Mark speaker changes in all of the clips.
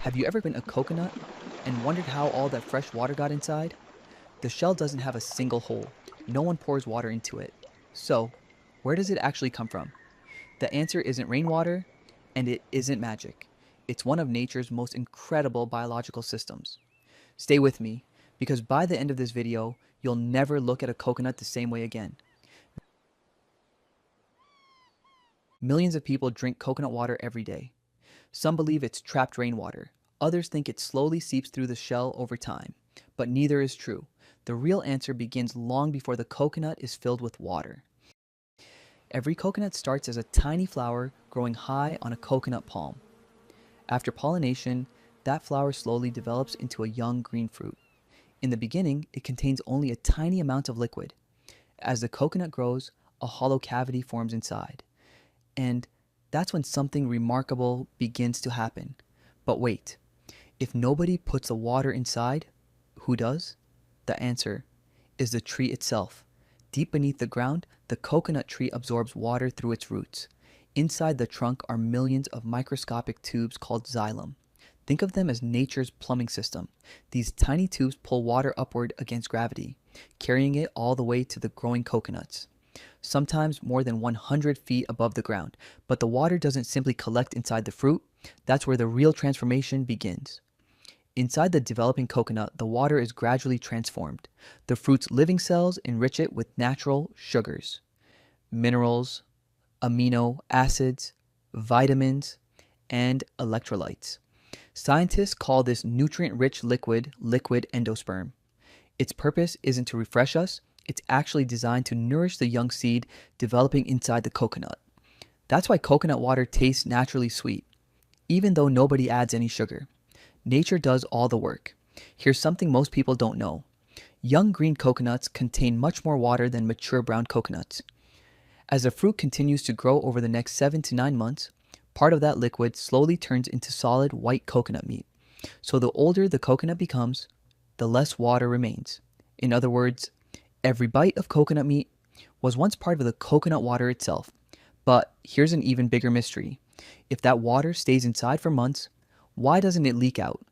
Speaker 1: Have you ever been a coconut and wondered how all that fresh water got inside? The shell doesn't have a single hole. No one pours water into it. So, where does it actually come from? The answer isn't rainwater, and it isn't magic. It's one of nature's most incredible biological systems. Stay with me, because by the end of this video, you'll never look at a coconut the same way again. Millions of people drink coconut water every day. Some believe it's trapped rainwater. Others think it slowly seeps through the shell over time. But neither is true. The real answer begins long before the coconut is filled with water. Every coconut starts as a tiny flower growing high on a coconut palm. After pollination, that flower slowly develops into a young green fruit. In the beginning, it contains only a tiny amount of liquid. As the coconut grows, a hollow cavity forms inside. And that's when something remarkable begins to happen. But wait, if nobody puts the water inside, who does? The answer is the tree itself. Deep beneath the ground, the coconut tree absorbs water through its roots. Inside the trunk are millions of microscopic tubes called xylem. Think of them as nature's plumbing system. These tiny tubes pull water upward against gravity, carrying it all the way to the growing coconuts. Sometimes more than 100 feet above the ground. But the water doesn't simply collect inside the fruit. That's where the real transformation begins. Inside the developing coconut, the water is gradually transformed. The fruit's living cells enrich it with natural sugars, minerals, amino acids, vitamins, and electrolytes. Scientists call this nutrient-rich liquid endosperm. Its purpose isn't to refresh us, it's actually designed to nourish the young seed developing inside the coconut. That's why coconut water tastes naturally sweet, even though nobody adds any sugar. Nature does all the work. Here's something most people don't know. Young green coconuts contain much more water than mature brown coconuts. As the fruit continues to grow over the next 7 to 9 months, part of that liquid slowly turns into solid white coconut meat. So the older the coconut becomes, the less water remains. In other words, every bite of coconut meat was once part of the coconut water itself. But here's an even bigger mystery. If that water stays inside for months, why doesn't it leak out?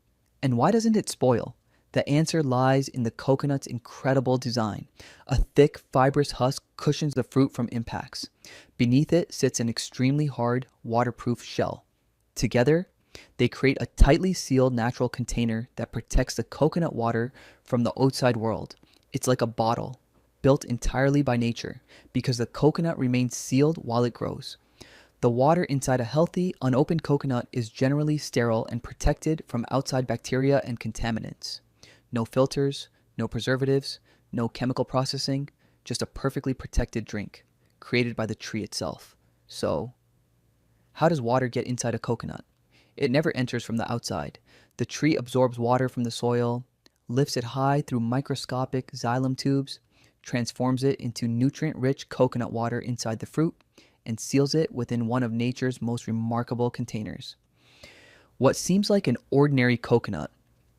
Speaker 1: And why doesn't it spoil? The answer lies in the coconut's incredible design. A thick, fibrous husk cushions the fruit from impacts. Beneath it sits an extremely hard, waterproof shell. Together, they create a tightly sealed natural container that protects the coconut water from the outside world. It's like a bottle, built entirely by nature, because the coconut remains sealed while it grows. The water inside a healthy, unopened coconut is generally sterile and protected from outside bacteria and contaminants. No filters, no preservatives, no chemical processing, just a perfectly protected drink, created by the tree itself. So, how does water get inside a coconut? It never enters from the outside. The tree absorbs water from the soil, lifts it high through microscopic xylem tubes, transforms it into nutrient-rich coconut water inside the fruit, and seals it within one of nature's most remarkable containers. What seems like an ordinary coconut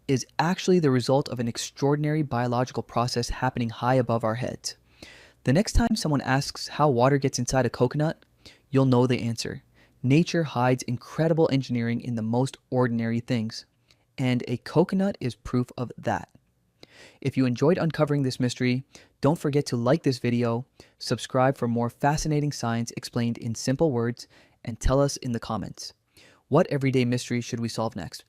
Speaker 1: is actually the result of an extraordinary biological process happening high above our heads. The next time someone asks how water gets inside a coconut, you'll know the answer. Nature hides incredible engineering in the most ordinary things, and a coconut is proof of that. If you enjoyed uncovering this mystery, don't forget to like this video, subscribe for more fascinating science explained in simple words, and tell us in the comments. What everyday mystery should we solve next?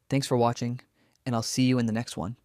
Speaker 1: Thanks for watching, and I'll see you in the next one.